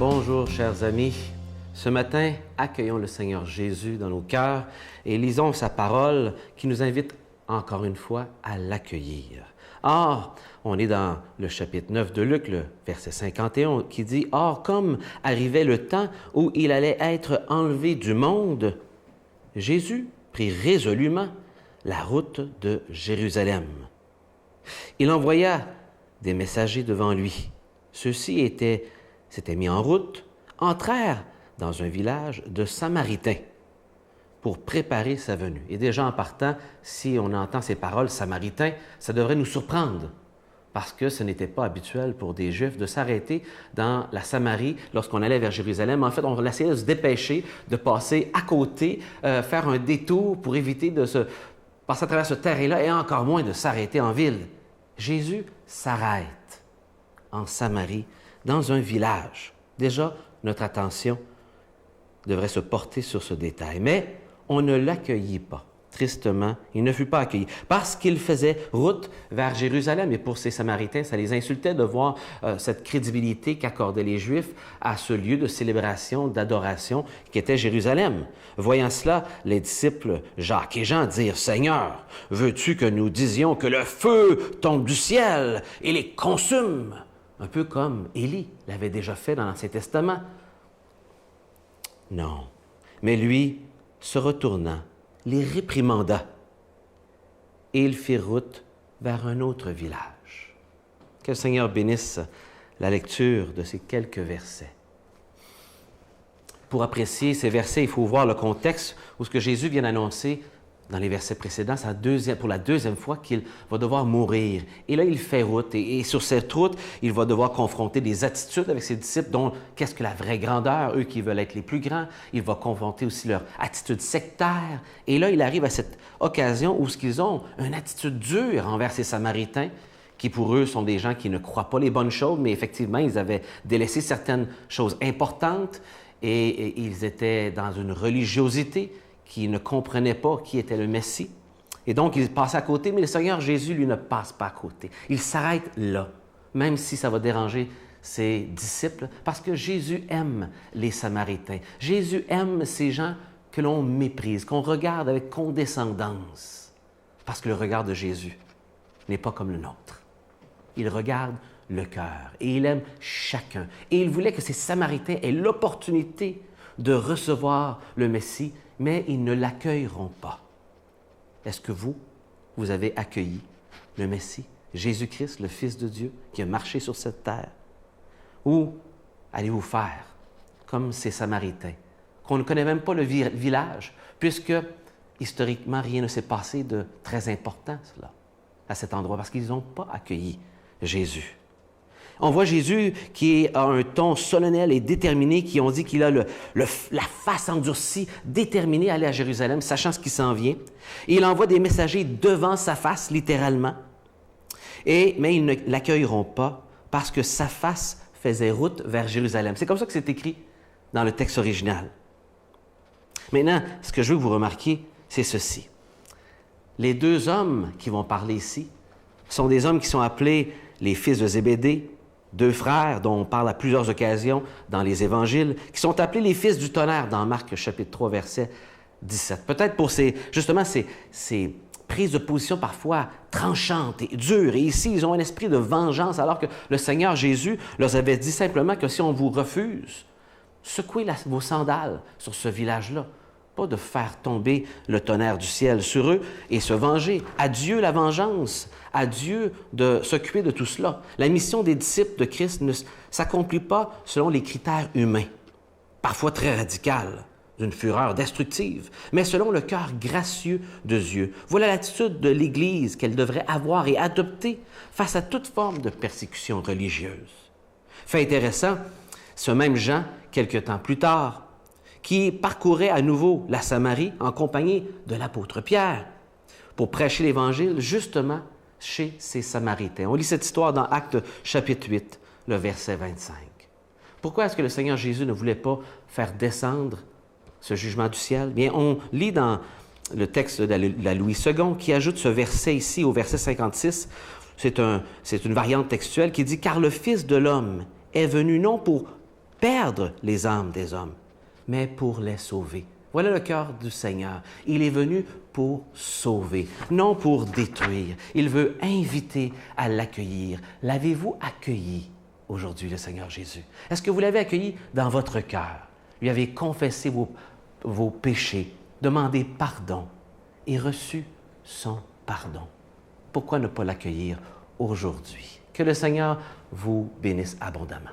Bonjour, chers amis. Ce matin, accueillons le Seigneur Jésus dans nos cœurs et lisons sa parole qui nous invite encore une fois à l'accueillir. Or, on est dans le chapitre 9 de Luc, le verset 51, qui dit « Or, comme arrivait le temps où il allait être enlevé du monde, Jésus prit résolument la route de Jérusalem. Il envoya des messagers devant lui. Ceux-ci s'étaient mis en route, entrèrent dans un village de Samaritains pour préparer sa venue. Et déjà en partant, si on entend ces paroles Samaritains, ça devrait nous surprendre, parce que ce n'était pas habituel pour des Juifs de s'arrêter dans la Samarie lorsqu'on allait vers Jérusalem. En fait, on essayait de se dépêcher, de passer à côté, faire un détour pour éviter de se passer à travers ce terrain-là et encore moins de s'arrêter en ville. Jésus s'arrête en Samarie, dans un village. Déjà, notre attention devrait se porter sur ce détail. Mais on ne l'accueillit pas. Tristement, il ne fut pas accueilli parce qu'il faisait route vers Jérusalem. Et pour ces Samaritains, ça les insultait de voir cette crédibilité qu'accordaient les Juifs à ce lieu de célébration, d'adoration qu'était Jérusalem. Voyant cela, les disciples Jacques et Jean dirent « Seigneur, veux-tu que nous disions que le feu tombe du ciel et les consume? » Un peu comme Élie l'avait déjà fait dans l'Ancien Testament. Non, mais lui, se retournant, les réprimanda et ils firent route vers un autre village. Que le Seigneur bénisse la lecture de ces quelques versets. Pour apprécier ces versets, il faut voir le contexte où ce que Jésus vient d'annoncer dans les versets précédents, c'est pour la deuxième fois qu'il va devoir mourir. Et là, il fait route. Et sur cette route, il va devoir confronter des attitudes avec ses disciples, dont qu'est-ce que la vraie grandeur, eux qui veulent être les plus grands. Il va confronter aussi leur attitude sectaire. Et là, il arrive à cette occasion où ils ont une attitude dure envers ces Samaritains, qui pour eux sont des gens qui ne croient pas les bonnes choses, mais effectivement, ils avaient délaissé certaines choses importantes et ils étaient dans une religiosité qui ne comprenait pas qui était le Messie. Et donc, il passe à côté, mais le Seigneur Jésus, lui, ne passe pas à côté. Il s'arrête là, même si ça va déranger ses disciples, parce que Jésus aime les Samaritains. Jésus aime ces gens que l'on méprise, qu'on regarde avec condescendance, parce que le regard de Jésus n'est pas comme le nôtre. Il regarde le cœur et il aime chacun. Et il voulait que ces Samaritains aient l'opportunité de recevoir le Messie, mais ils ne l'accueilleront pas. Est-ce que vous avez accueilli le Messie, Jésus-Christ, le Fils de Dieu, qui a marché sur cette terre? Ou allez-vous faire comme ces Samaritains, qu'on ne connaît même pas le village, puisque historiquement, rien ne s'est passé de très important cela, à cet endroit, parce qu'ils n'ont pas accueilli Jésus. On voit Jésus qui a un ton solennel et déterminé, qui ont dit qu'il a la face endurcie, déterminé à aller à Jérusalem, sachant ce qui s'en vient. Et il envoie des messagers devant sa face, littéralement. Mais ils ne l'accueilleront pas parce que sa face faisait route vers Jérusalem. C'est comme ça que c'est écrit dans le texte original. Maintenant, ce que je veux que vous remarquiez, c'est ceci. Les deux hommes qui vont parler ici sont des hommes qui sont appelés les fils de Zébédée, deux frères dont on parle à plusieurs occasions dans les évangiles, qui sont appelés les fils du tonnerre dans Marc chapitre 3, verset 17. Peut-être pour ces prises de position parfois tranchantes et dures. Et ici, ils ont un esprit de vengeance, alors que le Seigneur Jésus leur avait dit simplement que si on vous refuse, secouez vos sandales sur ce village-là. Pas de faire tomber le tonnerre du ciel sur eux et se venger. À Dieu la vengeance, à Dieu de s'occuper de tout cela. La mission des disciples de Christ ne s'accomplit pas selon les critères humains, parfois très radicales, d'une fureur destructive, mais selon le cœur gracieux de Dieu. Voilà l'attitude de l'Église qu'elle devrait avoir et adopter face à toute forme de persécution religieuse. Fait intéressant, ce même Jean, quelque temps plus tard, qui parcourait à nouveau la Samarie en compagnie de l'apôtre Pierre pour prêcher l'Évangile justement chez ces Samaritains. On lit cette histoire dans Actes chapitre 8, le verset 25. Pourquoi est-ce que le Seigneur Jésus ne voulait pas faire descendre ce jugement du ciel? Bien, on lit dans le texte de la Louis II qui ajoute ce verset ici au verset 56. C'est une variante textuelle qui dit « Car le Fils de l'homme est venu non pour perdre les âmes des hommes, mais pour les sauver. Voilà le cœur du Seigneur. Il est venu pour sauver, non pour détruire. Il veut inviter à l'accueillir. L'avez-vous accueilli aujourd'hui, le Seigneur Jésus? Est-ce que vous l'avez accueilli dans votre cœur? Lui avez confessé vos péchés, demandé pardon et reçu son pardon. Pourquoi ne pas l'accueillir aujourd'hui? Que le Seigneur vous bénisse abondamment.